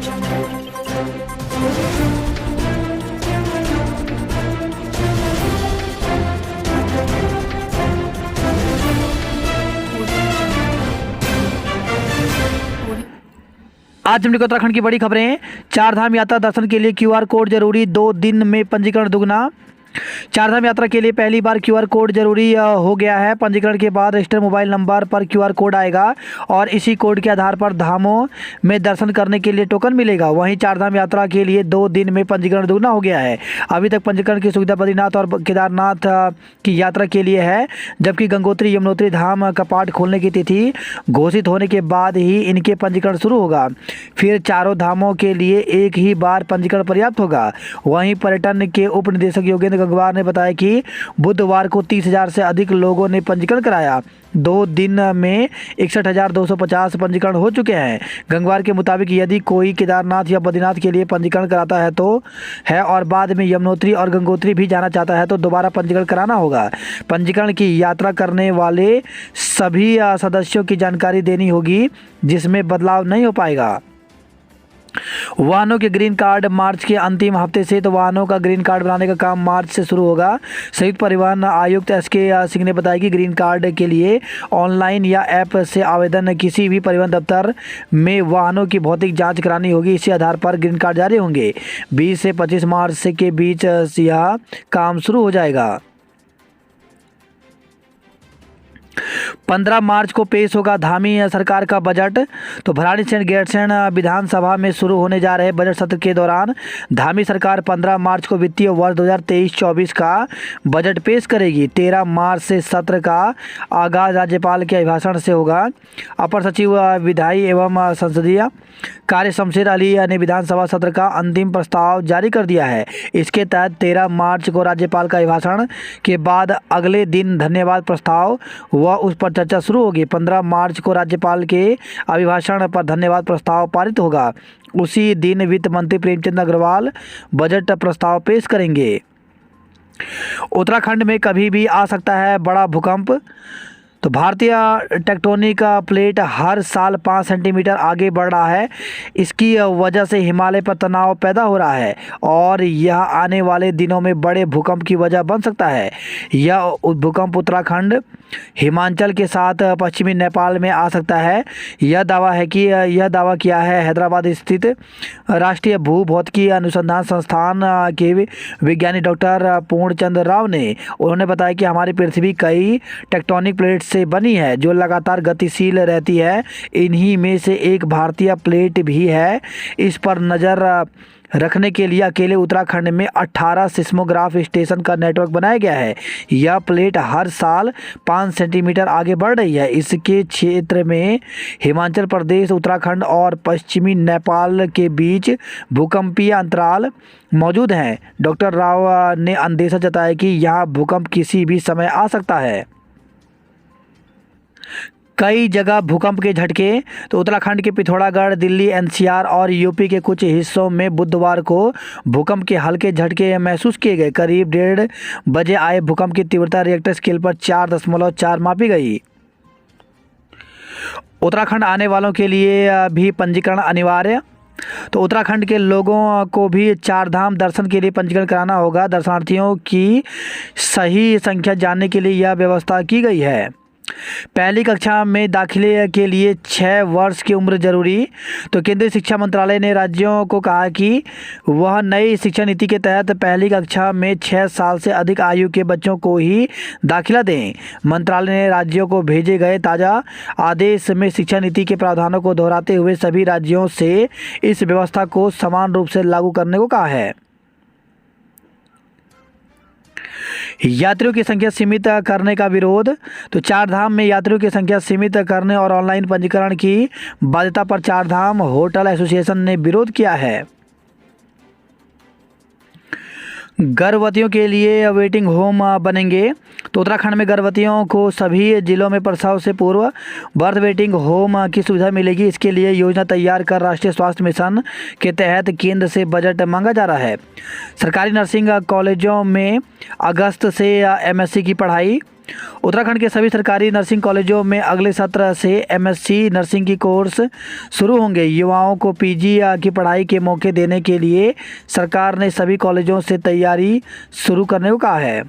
आज हमने उत्तराखंड की बड़ी खबरें। चार धाम यात्रा दर्शन के लिए क्यूआर कोड जरूरी, 2 दिन में पंजीकरण दुगना। चार धाम यात्रा के लिए पहली बार क्यूआर कोड जरूरी हो गया है। पंजीकरण के बाद रजिस्टर्ड मोबाइल नंबर पर क्यूआर कोड आएगा और इसी कोड के आधार पर धामों में दर्शन करने के लिए टोकन मिलेगा। वहीं चार धाम यात्रा के लिए 2 दिन में पंजीकरण दुगना हो गया है। अभी तक पंजीकरण की सुविधा बद्रीनाथ और केदारनाथ की यात्रा के लिए है, जबकि गंगोत्री यमुनोत्री धाम कपाट खोलने की तिथि घोषित होने के बाद ही इनके पंजीकरण शुरू होगा। फिर चारों धामों के लिए एक ही बार पंजीकरण पर्याप्त होगा। वहीं पर्यटन के उप निदेशक योगेंद्र गंगवार ने बताया कि बुधवार को 30,000 से अधिक लोगों ने पंजीकरण कराया। 2 दिन में 61,250 पंजीकरण हो चुके हैं। गंगवार के मुताबिक यदि कोई केदारनाथ या बद्रीनाथ के लिए पंजीकरण कराता है और बाद में यमुनोत्री और गंगोत्री भी जाना चाहता है तो दोबारा पंजीकरण कराना होगा। पंजीकरण की यात्रा करने वाले सभी सदस्यों की जानकारी देनी होगी, जिसमें बदलाव नहीं हो पाएगा। वाहनों के ग्रीन कार्ड मार्च के अंतिम हफ्ते से तो वाहनों का ग्रीन कार्ड बनाने का काम मार्च से शुरू होगा। संयुक्त परिवहन आयुक्त SK सिंह ने बताया कि ग्रीन कार्ड के लिए ऑनलाइन या ऐप से आवेदन किसी भी परिवहन दफ्तर में वाहनों की भौतिक जांच करानी होगी। इसी आधार पर ग्रीन कार्ड जारी होंगे। 20 से 25 मार्च के बीच यह काम शुरू हो जाएगा। 15 मार्च को पेश होगा धामी सरकार का बजट। तो भराड़ीसैंण गैरसैंण विधानसभा में शुरू होने जा रहे बजट सत्र के दौरान धामी सरकार 15 मार्च को वित्तीय वर्ष 2023-24 का बजट पेश करेगी। 13 मार्च से सत्र का आगाज राज्यपाल के अभिभाषण से होगा। अपर सचिव विधायी एवं संसदीय कार्य शमशेर अली ने विधानसभा सत्र का अंतिम प्रस्ताव जारी कर दिया है। इसके तहत 13 मार्च को राज्यपाल का अभिभाषण के बाद अगले दिन धन्यवाद प्रस्ताव व उस पर चर्चा शुरू होगी। 15 मार्च को राज्यपाल के अभिभाषण पर धन्यवाद प्रस्ताव पारित होगा। उसी दिन वित्त मंत्री प्रेमचंद अग्रवाल बजट प्रस्ताव पेश करेंगे। उत्तराखंड में कभी भी आ सकता है बड़ा भूकंप। तो भारतीय टेक्टोनिक प्लेट हर साल 5 सेंटीमीटर आगे बढ़ रहा है। इसकी वजह से हिमालय पर तनाव पैदा हो रहा है और यह आने वाले दिनों में बड़े भूकंप की वजह बन सकता है। यह भूकंप उत्तराखंड, हिमाचल के साथ पश्चिमी नेपाल में आ सकता है। यह दावा किया है हैदराबाद स्थित राष्ट्रीय भूभौतिकी अनुसंधान संस्थान के विज्ञानी डॉक्टर पूर्णचंद्र राव ने। उन्होंने बताया कि हमारी पृथ्वी कई टेक्टोनिक प्लेट से बनी है जो लगातार गतिशील रहती है। इन्हीं में से एक भारतीय प्लेट भी है। इस पर नज़र रखने के लिए अकेले उत्तराखंड में 18 सिस्मोग्राफ स्टेशन का नेटवर्क बनाया गया है। यह प्लेट हर साल 5 सेंटीमीटर आगे बढ़ रही है। इसके क्षेत्र में हिमाचल प्रदेश, उत्तराखंड और पश्चिमी नेपाल के बीच भूकंपीय अंतराल मौजूद हैं। डॉक्टर राव ने अंदेशा जताया कि यहाँ भूकंप किसी भी समय आ सकता है। कई जगह भूकंप के झटके। तो उत्तराखंड के पिथौरागढ़, दिल्ली, NCR और यूपी के कुछ हिस्सों में बुधवार को भूकंप के हल्के झटके महसूस किए गए। करीब 1:30 बजे आए भूकंप की तीव्रता रिएक्टर स्केल पर 4.4 मापी गई। उत्तराखंड आने वालों के लिए भी पंजीकरण अनिवार्य। तो उत्तराखंड के लोगों को भी चार धाम दर्शन के लिए पंजीकरण कराना होगा। दर्शनार्थियों की सही संख्या जानने के लिए यह व्यवस्था की गई है। पहली कक्षा में दाखिले के लिए 6 वर्ष की उम्र जरूरी। तो केंद्रीय शिक्षा मंत्रालय ने राज्यों को कहा कि वह नई शिक्षा नीति के तहत पहली कक्षा में 6 साल से अधिक आयु के बच्चों को ही दाखिला दें। मंत्रालय ने राज्यों को भेजे गए ताज़ा आदेश में शिक्षा नीति के प्रावधानों को दोहराते हुए सभी राज्यों से इस व्यवस्था को समान रूप से लागू करने को कहा है। यात्रियों की संख्या सीमित करने का विरोध। तो चार धाम में यात्रियों की संख्या सीमित करने और ऑनलाइन पंजीकरण की बाध्यता पर चार धाम होटल एसोसिएशन ने विरोध किया है। गर्भवतियों के लिए वेटिंग होम बनेंगे। तो उत्तराखंड में गर्भवतियों को सभी जिलों में प्रसव से पूर्व बर्थ वेटिंग होम की सुविधा मिलेगी। इसके लिए योजना तैयार कर राष्ट्रीय स्वास्थ्य मिशन के तहत केंद्र से बजट मांगा जा रहा है। सरकारी नर्सिंग कॉलेजों में अगस्त से MSc की पढ़ाई। उत्तराखंड के सभी सरकारी नर्सिंग कॉलेजों में अगले सत्र से एमएससी नर्सिंग की कोर्स शुरू होंगे। युवाओं को पीजी की पढ़ाई के मौके देने के लिए सरकार ने सभी कॉलेजों से तैयारी शुरू करने को कहा है।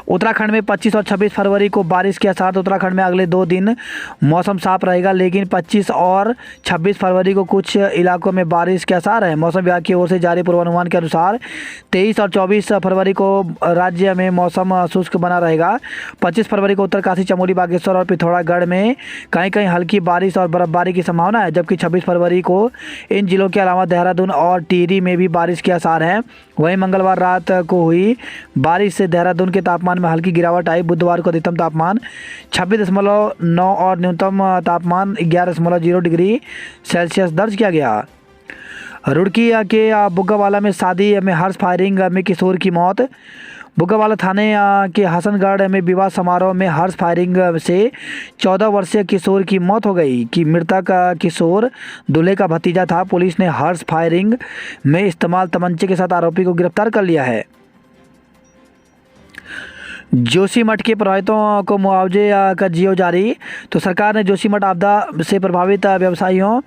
उत्तराखंड में 25 और 26 फरवरी को बारिश के आसार। तो उत्तराखंड में अगले 2 दिन मौसम साफ रहेगा, लेकिन 25 और 26 फरवरी को कुछ इलाकों में बारिश के आसार है। मौसम विभाग की ओर से जारी पूर्वानुमान के अनुसार 23 और 24 फरवरी को राज्य में मौसम शुष्क बना रहेगा। 25 फरवरी को उत्तरकाशी, चमोली, बागेश्वर और पिथौरागढ़ में कहीं कहीं हल्की बारिश और बर्फबारी की संभावना है, जबकि 26 फरवरी को इन जिलों के अलावा देहरादून और टिहरी में भी बारिश के आसार हैं। वहीं मंगलवार रात को हुई बारिश से देहरादून के तापमान में हल्की गिरावट आई। बुधवार को अधिकतम तापमान 26.9 और न्यूनतम तापमान 11.0 डिग्री सेल्सियस दर्ज किया गया। रुड़की के बुग्गावाला में शादी में हर्ष फायरिंग में किशोर की मौत। बुग्गावाला थाने के हसनगढ़ में विवाह समारोह में हर्ष फायरिंग से 14 वर्षीय किशोर की मौत हो गई। कि मृतक किशोर दूल्हे का भतीजा था। पुलिस ने हर्ष फायरिंग में इस्तेमाल तमंचे के साथ आरोपी को गिरफ्तार कर लिया है। जोशीमठ के प्रभावितों को मुआवजे का जियो जारी। तो सरकार ने जोशीमठ आपदा से प्रभावित व्यवसायियों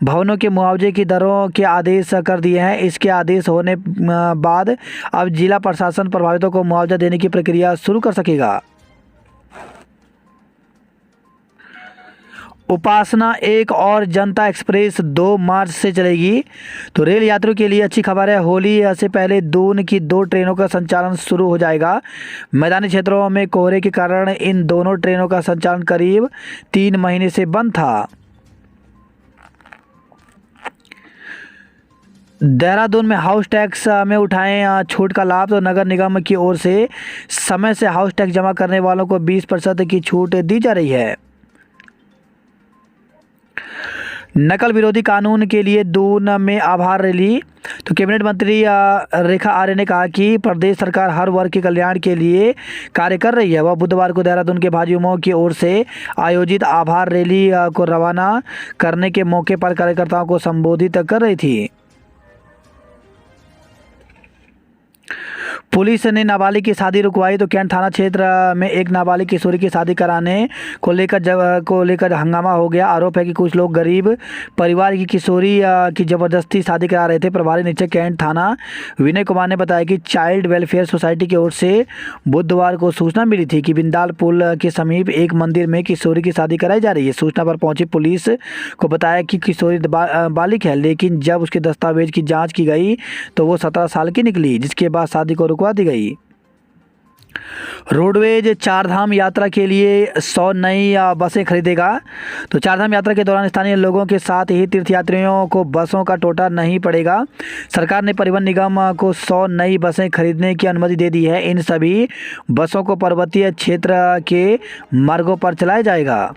भवनों के मुआवजे की दरों के आदेश कर दिए हैं। इसके आदेश होने बाद अब जिला प्रशासन प्रभावितों को मुआवजा देने की प्रक्रिया शुरू कर सकेगा। उपासना 1 और जनता एक्सप्रेस 2 मार्च से चलेगी। तो रेल यात्रियों के लिए अच्छी खबर है। होली से पहले दून की 2 ट्रेनों का संचालन शुरू हो जाएगा। मैदानी क्षेत्रों में कोहरे के कारण इन दोनों ट्रेनों का संचालन करीब 3 महीने से बंद था। देहरादून में हाउस टैक्स में उठाएं छूट का लाभ। तो नगर निगम की ओर से समय से हाउस टैक्स जमा करने वालों को 20% की छूट दी जा रही है। नकल विरोधी कानून के लिए दून में आभार रैली। तो कैबिनेट मंत्री रेखा आर्य ने कहा कि प्रदेश सरकार हर वर्ग के कल्याण के लिए कार्य कर रही है। वह बुधवार को देहरादून के भाजयुमो की ओर से आयोजित आभार रैली को रवाना करने के मौके पर कार्यकर्ताओं को संबोधित कर रही थी। पुलिस ने नाबालिग की शादी रुकवाई। तो कैंट थाना क्षेत्र में एक नाबालिग किशोरी की शादी कराने को लेकर हंगामा हो गया। आरोप है कि कुछ लोग गरीब परिवार की किशोरी की जबरदस्ती शादी करा रहे थे। प्रभारी निरीक्षक कैंट थाना विनय कुमार ने बताया कि चाइल्ड वेलफेयर सोसाइटी की ओर से बुधवार को सूचना मिली थी कि बिंदाल पुल के समीप एक मंदिर में किशोरी की शादी कराई जा रही है। सूचना पर पहुंची पुलिस को बताया कि किशोरी बालिग है, लेकिन जब उसके दस्तावेज की जाँच की गई तो वो 17 साल की निकली, जिसके बाद शादी को रुकवा दी गई। रोडवेज चारधाम यात्रा के लिए 100 नई बसें खरीदेगा। तो चारधाम यात्रा के दौरान स्थानीय लोगों के साथ ही तीर्थयात्रियों को बसों का टोटा नहीं पड़ेगा। सरकार ने परिवहन निगम को 100 नई बसें खरीदने की अनुमति दे दी है। इन सभी बसों को पर्वतीय क्षेत्र के मार्गों पर चलाया जाएगा।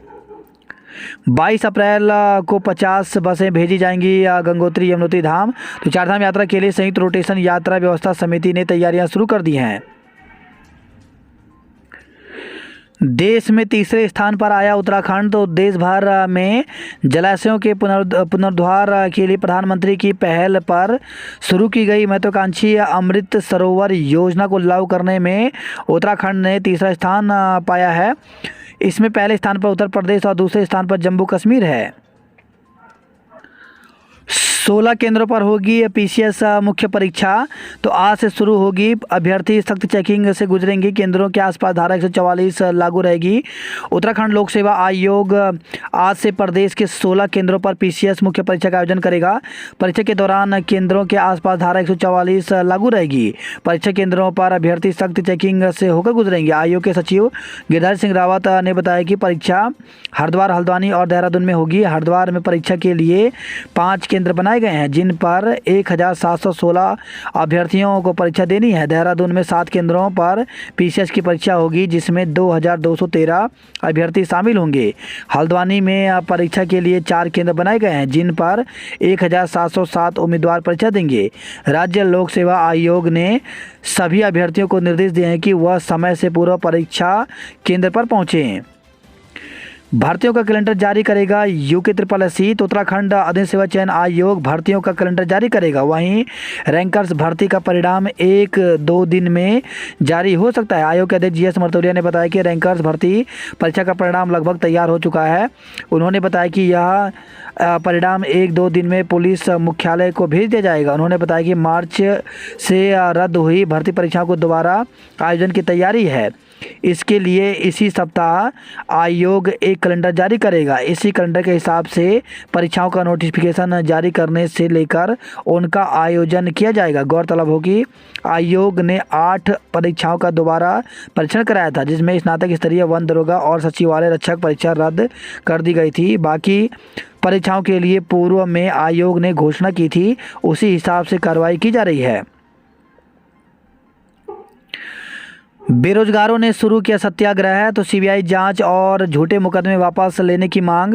22 अप्रैल को 50 बसें भेजी जाएंगी गंगोत्री यमुनोत्री धाम। तो चारधाम यात्रा के लिए संयुक्त रोटेशन यात्रा व्यवस्था समिति ने तैयारियां शुरू कर दी हैं। देश में तीसरे स्थान पर आया उत्तराखंड। तो देश भर में जलाशयों के पुनरुद्धार के लिए प्रधानमंत्री की पहल पर शुरू की गई महत्वाकांक्षी अमृत सरोवर योजना को लागू करने में उत्तराखंड ने तीसरा स्थान पाया है। इसमें पहले स्थान पर उत्तर प्रदेश और दूसरे स्थान पर जम्मू कश्मीर है। 16 केंद्रों पर होगी पीसीएस मुख्य परीक्षा। तो आज से शुरू होगी। अभ्यर्थी सख्त चेकिंग से गुजरेंगे। केंद्रों के आसपास धारा 144 लागू रहेगी। उत्तराखंड लोक सेवा आयोग आज से प्रदेश के 16 केंद्रों पर पीसीएस मुख्य परीक्षा का आयोजन करेगा। परीक्षा के दौरान केंद्रों के आसपास धारा 144 लागू रहेगी। परीक्षा केंद्रों पर अभ्यर्थी सख्त चेकिंग से होकर गुजरेंगे। आयोग के सचिव गिरिराज सिंह रावत ने बताया कि परीक्षा हरिद्वार, हल्द्वानी और देहरादून में होगी। हरिद्वार में परीक्षा के लिए 5 केंद्र बनाए गए हैं, जिन पर 1716 अभ्यर्थियों को परीक्षा देनी है। देहरादून में 7 केंद्रों पर पीसीएस की परीक्षा होगी, जिसमें 2213 अभ्यर्थी शामिल होंगे। हल्द्वानी में परीक्षा के लिए 4 केंद्र बनाए गए हैं, जिन पर 1707 उम्मीदवार परीक्षा देंगे। राज्य लोक सेवा आयोग ने सभी अभ्यर्थियों को निर्देश दिए हैं कि वह समय से पूर्व परीक्षा केंद्र पर पहुंचें। भर्तियों का कैलेंडर जारी करेगा यूके ट्रिपल एससी। तो उत्तराखंड अधीन सेवा चयन आयोग भर्तियों का कैलेंडर जारी करेगा। वहीं रैंकर्स भर्ती का परिणाम 1-2 दिन में जारी हो सकता है। आयोग के अध्यक्ष जीएस मर्तोलिया ने बताया कि रैंकर्स भर्ती परीक्षा का परिणाम लगभग तैयार हो चुका है। उन्होंने बताया कि यह परिणाम 1-2 दिन में पुलिस मुख्यालय को भेज दिया जाएगा। उन्होंने बताया कि मार्च से रद्द हुई भर्ती परीक्षाओं को दोबारा आयोजन की तैयारी है। इसके लिए इसी सप्ताह आयोग एक कैलेंडर जारी करेगा। इसी कैलेंडर के हिसाब से परीक्षाओं का नोटिफिकेशन जारी करने से लेकर उनका आयोजन किया जाएगा। गौरतलब हो कि आयोग ने 8 परीक्षाओं का दोबारा परीक्षण कराया था, जिसमें स्नातक स्तरीय वन दरोगा और सचिवालय रक्षक परीक्षा रद्द कर दी गई थी। बाकी परीक्षाओं के लिए पूर्व में आयोग ने घोषणा की थी, उसी हिसाब से कार्रवाई की जा रही है। बेरोजगारों ने शुरू किया सत्याग्रह। तो सीबीआई जांच और झूठे मुकदमे वापस लेने की मांग।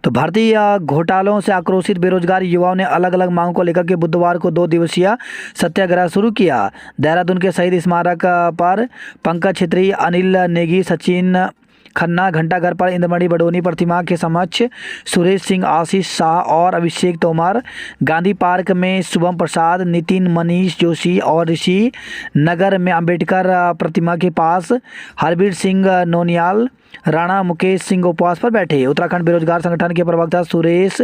तो भर्ती घोटालों से आक्रोशित बेरोजगार युवाओं ने अलग अलग मांगों को लेकर के बुधवार को 2 दिवसीय सत्याग्रह शुरू किया। देहरादून के शहीद स्मारक पर पंकज छेत्री, अनिल नेगी, सचिन खन्ना घंटाघर पर इंद्रमणि बडोनी प्रतिमा के समक्ष सुरेश सिंह, आशीष शाह और अभिषेक तोमर, गांधी पार्क में शुभम प्रसाद, नितिन, मनीष जोशी और ऋषि नगर में अंबेडकर प्रतिमा के पास हरबीर सिंह नोनियाल, राणा मुकेश सिंह उपवास पर बैठे। उत्तराखंड बेरोजगार संगठन के प्रवक्ता सुरेश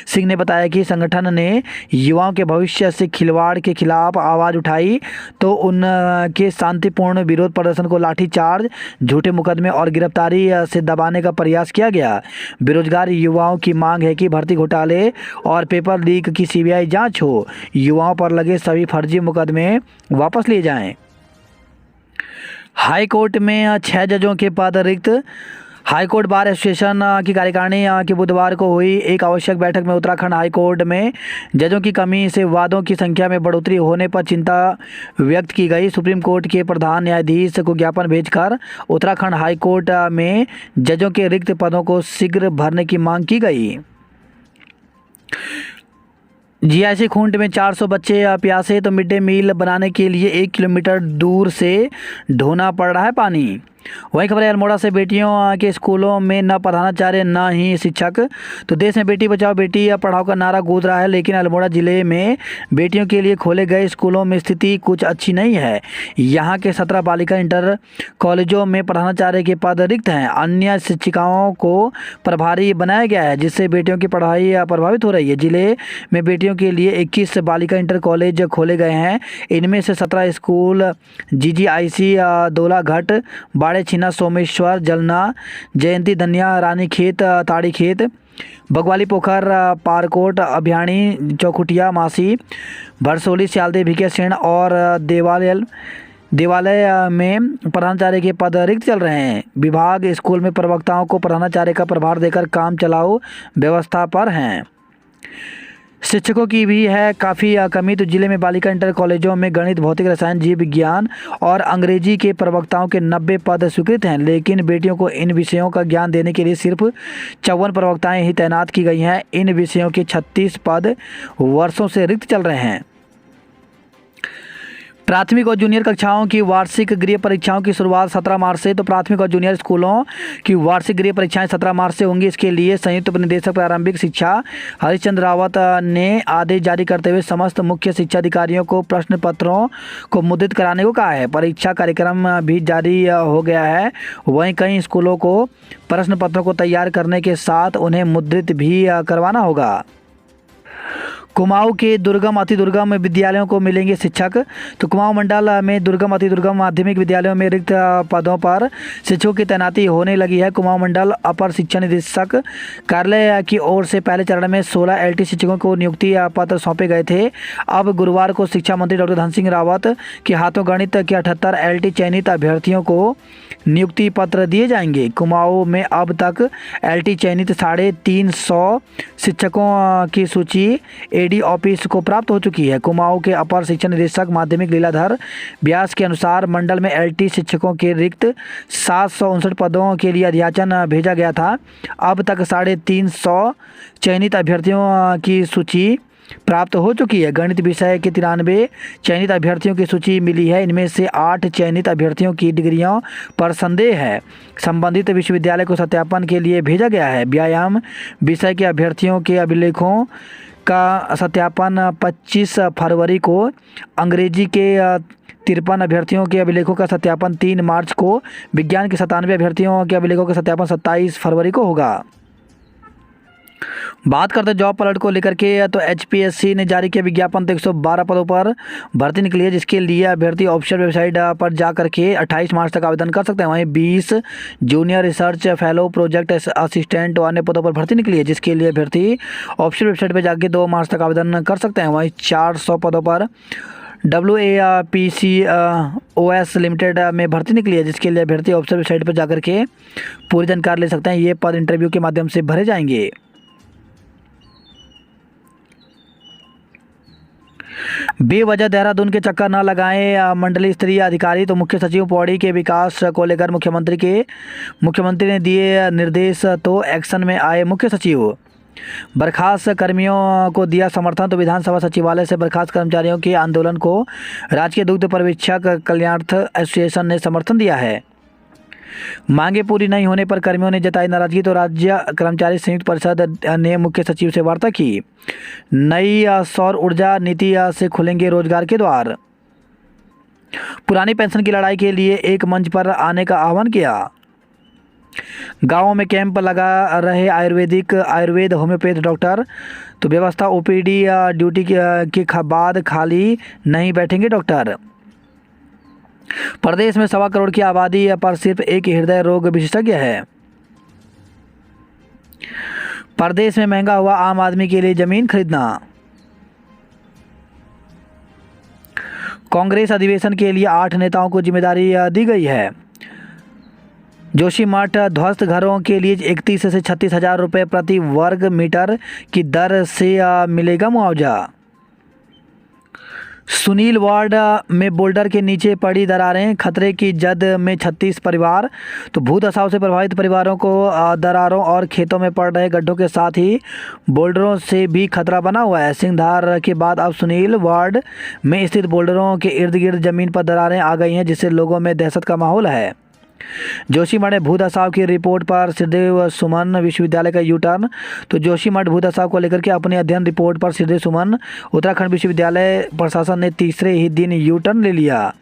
सिंह ने बताया कि संगठन ने युवाओं के भविष्य से खिलवाड़ के खिलाफ आवाज़ उठाई तो उनके शांतिपूर्ण विरोध प्रदर्शन को लाठीचार्ज, झूठे मुकदमे और गिरफ्तारी से दबाने का प्रयास किया गया। बेरोजगार युवाओं की मांग है कि भर्ती घोटाले और पेपर लीक की सीबीआई जांच हो, युवाओं पर लगे सभी फर्जी मुकदमे वापस लिए जाएं। हाई कोर्ट में 6 जजों के पद रिक्त। हाईकोर्ट बार एसोसिएशन की कार्यकारिणी की बुधवार को हुई एक आवश्यक बैठक में उत्तराखंड हाईकोर्ट में जजों की कमी से वादों की संख्या में बढ़ोतरी होने पर चिंता व्यक्त की गई। सुप्रीम कोर्ट के प्रधान न्यायाधीश को ज्ञापन भेजकर उत्तराखंड हाईकोर्ट में जजों के रिक्त पदों को शीघ्र भरने की मांग की गई। जीआईसी खूंट में 400 बच्चे प्यासे। तो मिड डे मील बनाने के लिए 1 किलोमीटर दूर से ढोना पड़ रहा है पानी। वहीं खबर है अल्मोड़ा से, बेटियों के स्कूलों में न प्रधानाचार्य न ही शिक्षक। तो देश में बेटी बचाओ बेटी पढ़ाओ का नारा गूंज रहा है, लेकिन अल्मोड़ा जिले में बेटियों के लिए खोले गए स्कूलों में स्थिति कुछ अच्छी नहीं है। यहां के 17 बालिका इंटर कॉलेजों में प्रधानाचार्य के पद रिक्त हैं। अन्य शिक्षिकाओं को प्रभारी बनाया गया है, जिससे बेटियों की पढ़ाई प्रभावित हो रही है। जिले में बेटियों के लिए 21 बालिका इंटर कॉलेज खोले गए हैं। इनमें से 17 स्कूल जीजीआईसी दोलाघाट, बाड़े छिना, सोमेश्वर, जलना, जयंती, धनिया, रानीखेत, ताड़ीखेत, बगवाली पोखर, पारकोट, अभियाणी, चौखुटिया, मासी, भरसोली, सियालदे, भिकेसेन और देवालय में प्रधानाचार्य के पद रिक्त चल रहे हैं। विभाग स्कूल में प्रवक्ताओं को प्रधानाचार्य का प्रभार देकर काम चलाओ व्यवस्था पर हैं। शिक्षकों की भी है काफ़ी कमी। तो जिले में बालिका इंटर कॉलेजों में गणित, भौतिक, रसायन, जीव विज्ञान और अंग्रेजी के प्रवक्ताओं के 90 पद स्वीकृत हैं, लेकिन बेटियों को इन विषयों का ज्ञान देने के लिए सिर्फ 54 प्रवक्ताएं ही तैनात की गई हैं। इन विषयों के 36 पद वर्षों से रिक्त चल रहे हैं। प्राथमिक और जूनियर कक्षाओं की वार्षिक गृह परीक्षाओं की शुरुआत 17 मार्च से। तो प्राथमिक और जूनियर स्कूलों की वार्षिक गृह परीक्षाएं 17 मार्च से होंगी। इसके लिए संयुक्त निदेशक प्रारंभिक शिक्षा हरिश्चंद्र रावत ने आदेश जारी करते हुए समस्त मुख्य शिक्षा अधिकारियों को प्रश्न पत्रों को मुद्रित कराने को कहा है। परीक्षा कार्यक्रम भी जारी हो गया है। वहीं कई स्कूलों को प्रश्न पत्रों को तैयार करने के साथ उन्हें मुद्रित भी करवाना होगा। कुमाऊं के दुर्गम अति दुर्गम विद्यालयों को मिलेंगे शिक्षक। तो कुमाऊं मंडल में दुर्गम अति दुर्गम माध्यमिक विद्यालयों में रिक्त पदों पर शिक्षकों की तैनाती होने लगी है। कुमाऊं मंडल अपर शिक्षा निदेशक कार्यालय की ओर से पहले चरण में 16 एलटी शिक्षकों को नियुक्ति पत्र सौंपे गए थे। अब गुरुवार को शिक्षा मंत्री डॉक्टर धन सिंह रावत के हाथों गणित के 78 एलटी चयनित अभ्यर्थियों को नियुक्ति पत्र दिए जाएंगे। कुमाऊं में अब तक एलटी चयनित 350 शिक्षकों की सूची एडी ऑफिस को प्राप्त हो चुकी है। कुमाऊं के अपर शिक्षा निदेशक माध्यमिक लीलाधर व्यास के अनुसार मंडल में एलटी शिक्षकों के रिक्त 759 पदों के लिए अध्याचन भेजा गया था। अब तक 350 चयनित अभ्यर्थियों की सूची प्राप्त हो चुकी है। गणित विषय के 93 चयनित अभ्यर्थियों की सूची मिली है। इनमें से 8 चयनित अभ्यर्थियों की डिग्रियों पर संदेह है। संबंधित विश्वविद्यालय को सत्यापन के लिए भेजा गया है। व्यायाम विषय के अभ्यर्थियों के अभिलेखों का सत्यापन 25 फरवरी को, अंग्रेजी के 53 अभ्यर्थियों के अभिलेखों का सत्यापन 3 मार्च को, विज्ञान के 97 अभ्यर्थियों के अभिलेखों का सत्यापन 27 फरवरी को होगा। बात करते हैं जॉब अलर्ट को लेकर के, तो एचपीएससी ने जारी किया विज्ञापन। तो 112 पदों पर भर्ती निकली है, जिसके लिए अभ्यर्थी ऑफिशियल वेबसाइट पर जा करके 28 मार्च तक आवेदन कर सकते हैं। वहीं 20 junior research fellow, project assistant और अन्य पदों पर भर्ती निकली है, जिसके लिए अभ्यर्थी ऑफिशियल वेबसाइट पर जाके 2 मार्च तक आवेदन कर सकते हैं। वहीं 400 पदों पर WAPCOS लिमिटेड में भर्ती निकली है, जिसके लिए अभ्यर्थी ऑफिशियल वेबसाइट पर जाकर के पूरी जानकारी ले सकते हैं। ये पद इंटरव्यू के माध्यम से भरे जाएंगे। बेवजह देहरादून के चक्कर न लगाएं मंडलीय स्तरीय अधिकारी। तो मुख्य सचिव पौड़ी के विकास को लेकर मुख्यमंत्री ने दिए निर्देश, तो एक्शन में आए मुख्य सचिव। बर्खास्त कर्मियों को दिया समर्थन। तो विधानसभा सचिवालय से बर्खास्त कर्मचारियों के आंदोलन को राजकीय दुग्ध पर्यवेक्षक कल्याणार्थ एसोसिएशन ने समर्थन दिया है। मांगे पूरी नहीं होने पर कर्मियों ने जताई नाराजगी। तो राज्य कर्मचारी संयुक्त परिषद ने मुख्य सचिव से वार्ता की। नई सौर ऊर्जा नीति से खुलेंगे रोजगार के द्वार। पुरानी पेंशन की लड़ाई के लिए एक मंच पर आने का आह्वान किया। गांवों में कैंप लगा रहे आयुर्वेद होम्योपैथ डॉक्टर। तो व्यवस्था ओपीडी ड्यूटी के बाद खाली नहीं बैठेंगे डॉक्टर। प्रदेश में 1.25 करोड़ की आबादी पर सिर्फ एक हृदय रोग विशेषज्ञ है। प्रदेश में महंगा हुआ आम आदमी के लिए जमीन खरीदना। कांग्रेस अधिवेशन के लिए 8 नेताओं को जिम्मेदारी दी गई है। जोशीमठ ध्वस्त घरों के लिए 31 से 36 हज़ार रुपये प्रति वर्ग मीटर की दर से मिलेगा मुआवजा। सुनील वार्ड में बोल्डर के नीचे पड़ी दरारें, खतरे की जद में 36 परिवार। तो भूदशाओं से प्रभावित परिवारों को दरारों और खेतों में पड़ रहे गड्ढों के साथ ही बोल्डरों से भी खतरा बना हुआ है। सिंहधार के बाद अब सुनील वार्ड में स्थित बोल्डरों के इर्द गिर्द जमीन पर दरारें आ गई हैं, जिससे लोगों में दहशत का माहौल है। जोशीमठ भूदशाव की रिपोर्ट पर सिद्धेव सुमन विश्वविद्यालय का यू टर्न। तो जोशीमठ भूदशाव को लेकर के अपनी अध्ययन रिपोर्ट पर सिद्धेव सुमन उत्तराखंड विश्वविद्यालय प्रशासन ने तीसरे ही दिन यू टर्न ले लिया।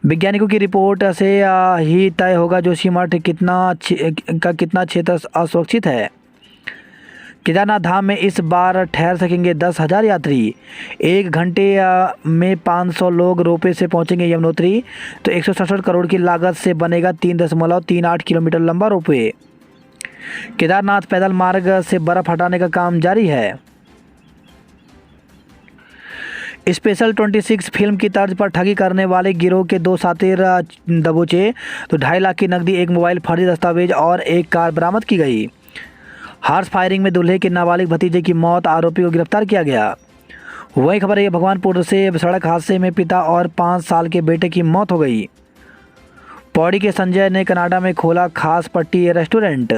वैज्ञानिकों की रिपोर्ट से ही तय होगा जोशीमठ कितना क्षेत्र असुरक्षित है। केदारनाथ धाम में इस बार ठहर सकेंगे 10,000 यात्री। 1 घंटे में 500 लोग रोपवे से पहुंचेंगे यमुनोत्री। तो 167 करोड़ की लागत से बनेगा 3.38 किलोमीटर लंबा रोपवे। केदारनाथ पैदल मार्ग से बर्फ हटाने का काम जारी है। स्पेशल 26 फिल्म की तर्ज पर ठगी करने वाले गिरोह के 2 साथी दबोचे। तो 2.5 लाख की नकदी, 1 मोबाइल, फर्जी दस्तावेज और 1 कार बरामद की गई। हार्स फायरिंग में दूल्हे के नाबालिग भतीजे की मौत, आरोपी को गिरफ्तार किया गया। वही खबर है भगवानपुर से सड़क हादसे में पिता और 5 साल के बेटे की मौत हो गई। पौड़ी के संजय ने कनाडा में खोला खास पट्टी रेस्टोरेंट।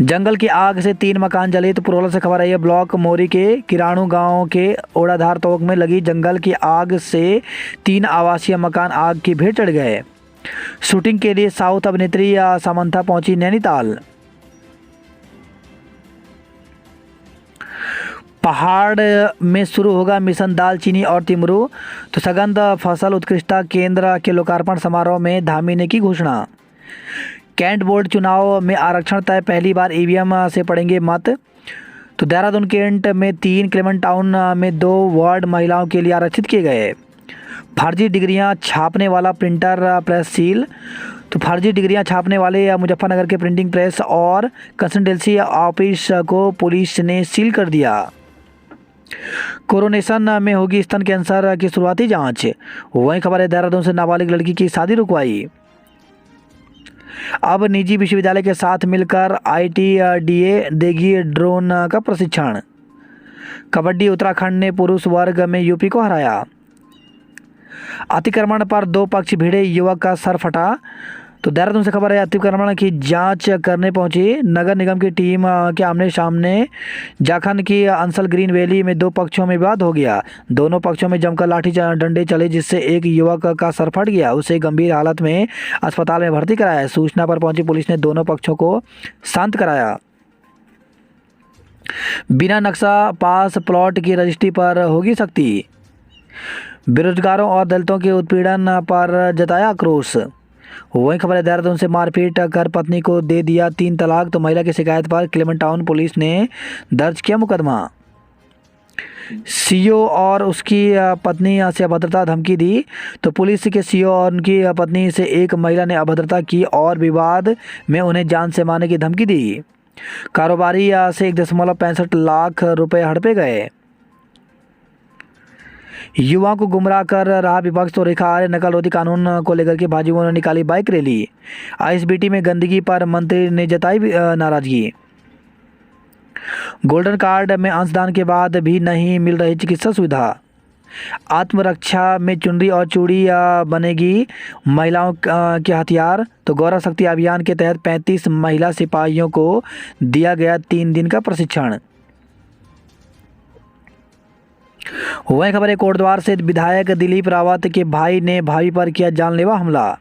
जंगल की आग से 3 मकान जले। तो पुरोला से खबर आई है ब्लॉक मोरी के किराणू गांव के ओड़ाधार तोक में लगी जंगल की आग से 3 आवासीय मकान आग की भेंट चढ़ गए। शूटिंग के लिए साउथ अभिनेत्री सामंथा पहुंची नैनीताल। पहाड़ में शुरू होगा मिशन दालचीनी और तिमरू। तो सगंध फसल उत्कृष्टता केंद्र के लोकार्पण समारोह में धामी ने की घोषणा। कैंट बोर्ड चुनाव में आरक्षण तय, पहली बार ईवीएम से पड़ेंगे मत। तो देहरादून कैंट में 3, क्लेमेंट टाउन में 2 वार्ड महिलाओं के लिए आरक्षित किए गए। फर्जी डिग्रियां छापने वाला प्रिंटर प्रेस सील। तो फर्जी डिग्रियां छापने वाले मुजफ्फरनगर के प्रिंटिंग प्रेस और कंसल्टेंसी ऑफिस को पुलिस ने सील कर दिया। कोरोनेशन में होगी स्तन कैंसर की शुरुआती जांच। वही खबर है देहरादून से नाबालिग लड़की की शादी रुकवाई। अब निजी विश्वविद्यालय के साथ मिलकर ITDA देगी ड्रोन का प्रशिक्षण। कबड्डी उत्तराखंड ने पुरुष वर्ग में यूपी को हराया। अतिक्रमण पर 2 पक्ष भिड़े, युवक का सर फटा। तो देहरादून से खबर है, अतिक्रमण की जांच करने पहुंची नगर निगम की टीम के आमने सामने जाखन की अंसल ग्रीन वैली में दो पक्षों में विवाद हो गया। दोनों पक्षों में जमकर लाठी डंडे चले, जिससे एक युवक का सर फट गया। उसे गंभीर हालत में अस्पताल में भर्ती कराया। सूचना पर पहुंची पुलिस ने दोनों पक्षों को शांत कराया। बिना नक्शा पास प्लॉट की रजिस्ट्री पर होगी सख्ती। बेरोजगारों और दलितों के उत्पीड़न पर जताया आक्रोश। वहीं खबर है, देहरादून से मारपीट कर पत्नी को दे दिया 3 तलाक, तो महिला की शिकायत पर क्लेमेंट टाउन पुलिस ने दर्ज किया मुकदमा। सीओ और उसकी पत्नी से अभद्रता धमकी दी, तो पुलिस के सीओ और उनकी पत्नी से एक महिला ने अभद्रता की और विवाद में उन्हें जान से मारने की धमकी दी। कारोबारी से 1.65 लाख रुपए हड़पे गए। युवाओं को गुमराह कर रहा विपक्ष, तो रेखा आर्य नकल रोधी कानून को लेकर के भाजपा ने निकाली बाइक रैली। आईएसबीटी में गंदगी पर मंत्री ने जताई नाराजगी। गोल्डन कार्ड में अंशदान के बाद भी नहीं मिल रही चिकित्सा सुविधा। आत्मरक्षा में चुनरी और चूड़ी बनेगी महिलाओं के हथियार, तो गौरव शक्ति अभियान के तहत 35 महिला सिपाहियों को दिया गया 3 दिन का प्रशिक्षण। वहीं खबर है, कोटद्वार से विधायक दिलीप रावत के भाई ने भाभी पर किया जानलेवा हमला।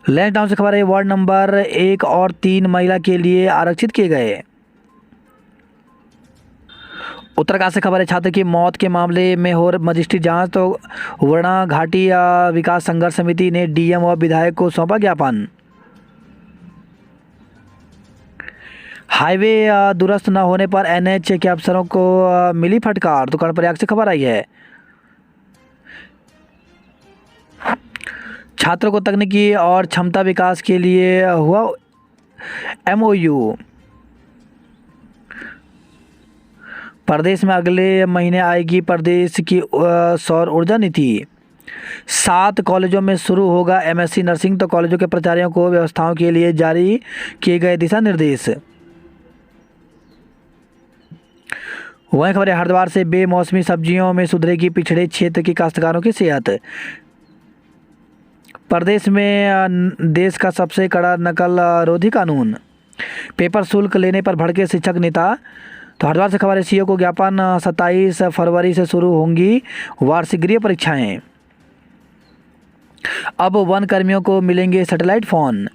लैंसडाउन से खबर है, वार्ड नंबर 1 और 3 महिला के लिए आरक्षित किए गए। उत्तरकाशी से खबर है, छात्र की मौत के मामले में हो मजिस्ट्रेट जांच, तो वर्णा घाटी विकास संघर्ष समिति ने डीएम और विधायक को सौंपा ज्ञापन। हाईवे दुरुस्त न होने पर एनएच के अफसरों को मिली फटकार, तो कर्णप्रयाग से खबर आई है। छात्रों को तकनीकी और क्षमता विकास के लिए हुआ एमओयू। प्रदेश में अगले महीने आएगी प्रदेश की सौर ऊर्जा नीति। 7 कॉलेजों में शुरू होगा एमएससी नर्सिंग, तो कॉलेजों के प्राचार्यों को व्यवस्थाओं के लिए जारी किए गए दिशा निर्देश। वहीं खबर है, हरिद्वार से बेमौसमी सब्जियों में सुधरेगी पिछड़े क्षेत्र की काश्तकारों की सेहत। प्रदेश में देश का सबसे कड़ा नकल रोधी कानून। पेपर शुल्क लेने पर भड़के शिक्षक नेता, तो हरिद्वार से खबर है, सीओ को ज्ञापन। 27 फरवरी से शुरू होंगी वार्षिक गृह परीक्षाएं। अब वन कर्मियों को मिलेंगे सैटेलाइट फोन।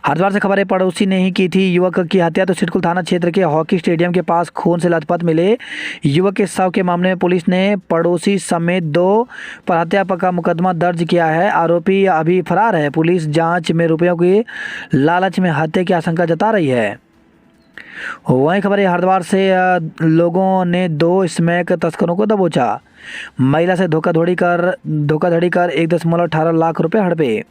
हरिद्वार से खबर है, पड़ोसी ने ही की थी युवक की हत्या, तो सिडकुल थाना क्षेत्र के हॉकी स्टेडियम के पास खून से लथपथ मिले युवक के शव के मामले में पुलिस ने पड़ोसी समेत 2 पर हत्या का मुकदमा दर्ज किया है। आरोपी अभी फरार है। पुलिस जांच में रुपयों की लालच में हत्या की आशंका जता रही है। वहीं खबर है, हरिद्वार से लोगों ने 2 स्मैक तस्करों को दबोचा। महिला से धोखाधड़ी कर 1.18 लाख रुपए हड़पे।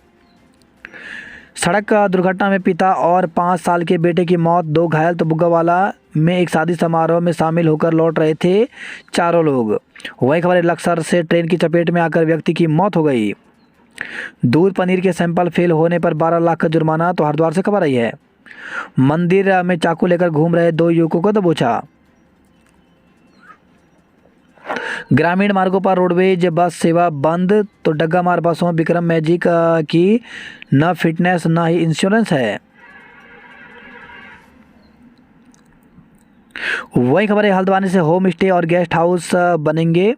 सड़क दुर्घटना में पिता और 5 साल के बेटे की मौत, 2 घायल, तो बुग्गावाला में एक शादी समारोह में शामिल होकर लौट रहे थे चारों लोग। वही खबर है, लक्सर से ट्रेन की चपेट में आकर व्यक्ति की मौत हो गई। दूध पनीर के सैंपल फेल होने पर 12 लाख का जुर्माना, तो हरिद्वार से खबर आई है। मंदिर में चाकू लेकर घूम रहे 2 युवकों को दबोचा। ग्रामीण मार्गों पर रोडवेज बस सेवा बंद, तो डग्गामार बसों विक्रम मैजिक की न फिटनेस न ही इंश्योरेंस है। वही खबर है, हल्द्वानी से होम स्टे और गेस्ट हाउस बनेंगे,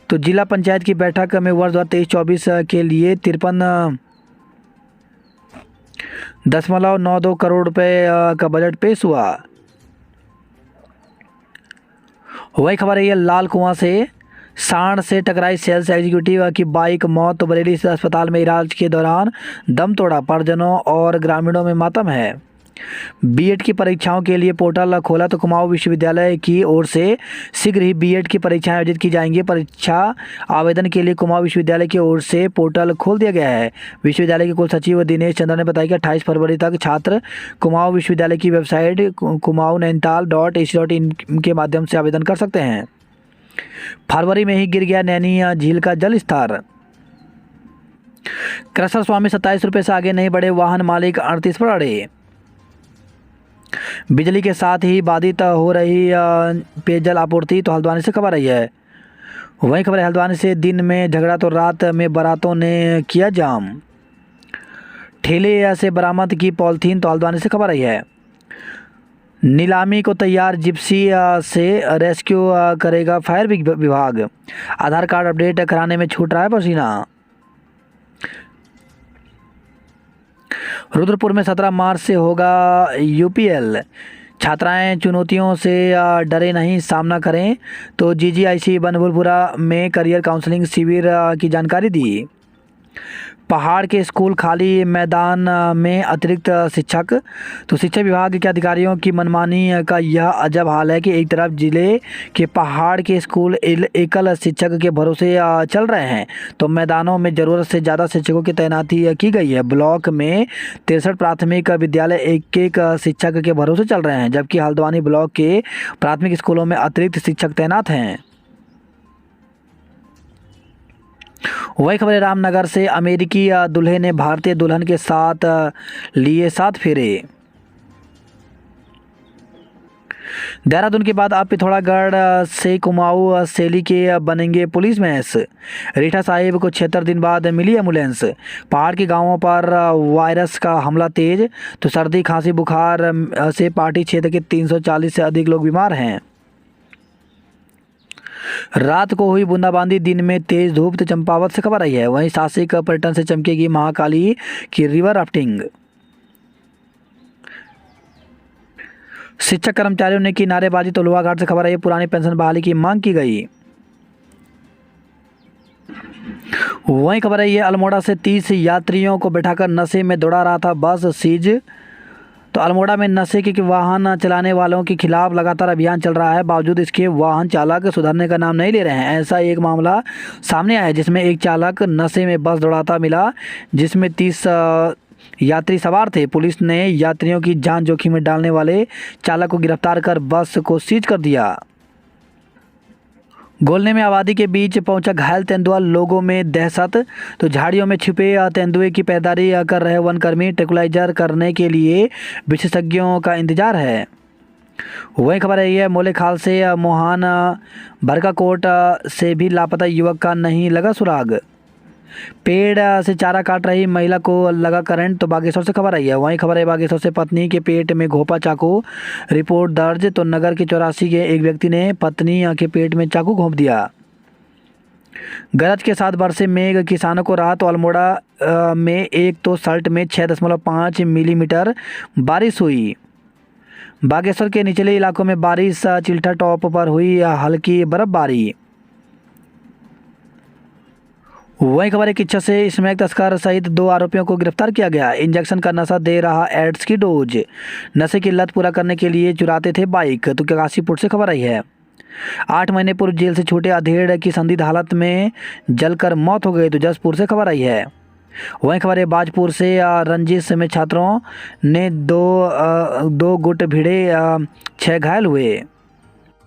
तो जिला पंचायत की बैठक में वर्ष 2023-24 के लिए 53.92 करोड़ रुपए का बजट पेश हुआ। वही खबर है, ये लाल कुआं से सांड से टकराई सेल्स एग्जीक्यूटिव की बाइक मौत, तो बरेली से अस्पताल में इलाज के दौरान दम तोड़ा। परिजनों और ग्रामीणों में मातम है। बीएड की परीक्षाओं के लिए पोर्टल खोला, तो कुमाऊं विश्वविद्यालय की ओर से शीघ्र ही बीएड की परीक्षाएं आयोजित की जाएंगी। परीक्षा आवेदन के लिए कुमाऊं विश्वविद्यालय की ओर से पोर्टल खोल दिया गया है। विश्वविद्यालय के कुल सचिव दिनेश चंद्र ने बताया कि 28 फरवरी तक छात्र कुमाऊं विश्वविद्यालय की वेबसाइट kumaunnainital.ac.in के माध्यम से आवेदन कर सकते हैं। फरवरी में ही गिर गया नैनी झील का जल स्तर। क्रशर स्वामी 27 रुपये से आगे नहीं बढ़े, वाहन मालिक 38 पर अड़े। बिजली के साथ ही बाधित हो रही पेयजल आपूर्ति, तो हल्द्वानी से खबर आई है। वहीं खबर है हल्द्वानी से, दिन में झगड़ा तो रात में बारातों ने किया जाम। ठेले से बरामद की पॉलिथीन, तो हल्द्वानी से खबर आई है। नीलामी को तैयार जिप्सी से रेस्क्यू करेगा फायर विभाग। आधार कार्ड अपडेट कराने में छूट रहा है पसीना। रुद्रपुर में 17 मार्च से होगा यूपीएल। छात्राएं चुनौतियों से डरे नहीं, सामना करें, तो जीजीआईसी बनभुलपुरा में करियर काउंसलिंग शिविर की जानकारी दी। पहाड़ के स्कूल खाली, मैदान में अतिरिक्त शिक्षक, तो शिक्षा विभाग के अधिकारियों की मनमानी का यह अजब हाल है कि एक तरफ जिले के पहाड़ के स्कूल एकल शिक्षक के भरोसे चल रहे हैं, तो मैदानों में ज़रूरत से ज़्यादा शिक्षकों की तैनाती की गई है। ब्लॉक में 63 प्राथमिक विद्यालय एक एक शिक्षक के भरोसे चल रहे हैं, जबकि हल्द्वानी ब्लॉक के प्राथमिक स्कूलों में अतिरिक्त शिक्षक तैनात हैं। वही खबर है रामनगर से, अमेरिकी दूल्हे ने भारतीय दुल्हन के साथ लिए 7 फेरे। देहरादून के बाद अब पिथौरागढ़ से कुमाऊं सैली के बनेंगे पुलिस महस। रीठा साहिब को 76 दिन बाद मिली एम्बुलेंस। पहाड़ के गांवों पर वायरस का हमला तेज, तो सर्दी खांसी बुखार से पाटी क्षेत्र के 340 से अधिक लोग बीमार हैं। रात को हुई बूंदाबांदी, दिन में तेज धूप, तो चंपावत से खबर आई है। वहीं साहसिक पर्यटन से चमकेगी महाकाली की रिवर राफ्टिंग। शिक्षक कर्मचारियों ने की नारेबाजी, तो लोहाघाट से खबर आई है। पुरानी पेंशन बहाली की मांग की गई। वहीं खबर आई है अल्मोड़ा से, 30 यात्रियों को बैठाकर नशे में दौड़ा रहा था बस सीज। तो अल्मोड़ा में नशे के वाहन चलाने वालों के खिलाफ लगातार अभियान चल रहा है, बावजूद इसके वाहन चालक सुधरने का नाम नहीं ले रहे हैं। ऐसा एक मामला सामने आया जिसमें एक चालक नशे में बस दौड़ाता मिला, जिसमें 30 यात्री सवार थे। पुलिस ने यात्रियों की जान जोखिम में डालने वाले चालक को गिरफ्तार कर बस को सीज कर दिया। गोलने में आबादी के बीच पहुंचा घायल तेंदुआ, लोगों में दहशत, तो झाड़ियों में छिपे तेंदुए की पैदारी कर रहे वनकर्मी, ट्रैंक्विलाइजर करने के लिए विशेषज्ञों का इंतजार है। वही खबर है मोलेखाल से, मोहान भरकाकोट से भी लापता युवक का नहीं लगा सुराग। पेड़ से चारा काट रही महिला को लगा करंट, तो बागेश्वर से खबर आई है। वहीं खबर है बागेश्वर से, पत्नी के पेट में घोंपा चाकू, रिपोर्ट दर्ज, तो नगर के 84 के एक व्यक्ति ने पत्नी के पेट में चाकू घोंप दिया। गरज के साथ बरसे मेघ, किसानों को राहत, तो अल्मोड़ा में एक तो सल्ट में 6.5 मिलीमीटर बारिश हुई। बागेश्वर के निचले इलाकों में बारिश, चिल्टा टॉप पर हुई हल्की बर्फबारी। वही खबर है किच्छा से, स्मैक तस्कर सहित 2 आरोपियों को गिरफ्तार किया गया। इंजेक्शन का नशा दे रहा एड्स की डोज, नशे की लत पूरा करने के लिए चुराते थे बाइक, तो काशीपुर से खबर आई है। 8 महीने पूर्व जेल से छूटे अधेड़ की संदिग्ध हालत में जलकर मौत हो गई, तो जसपुर से खबर आई है। वहीं खबर है बाजपुर से, रंजिश में छात्रों ने दो गुट भिड़े, 6 घायल हुए।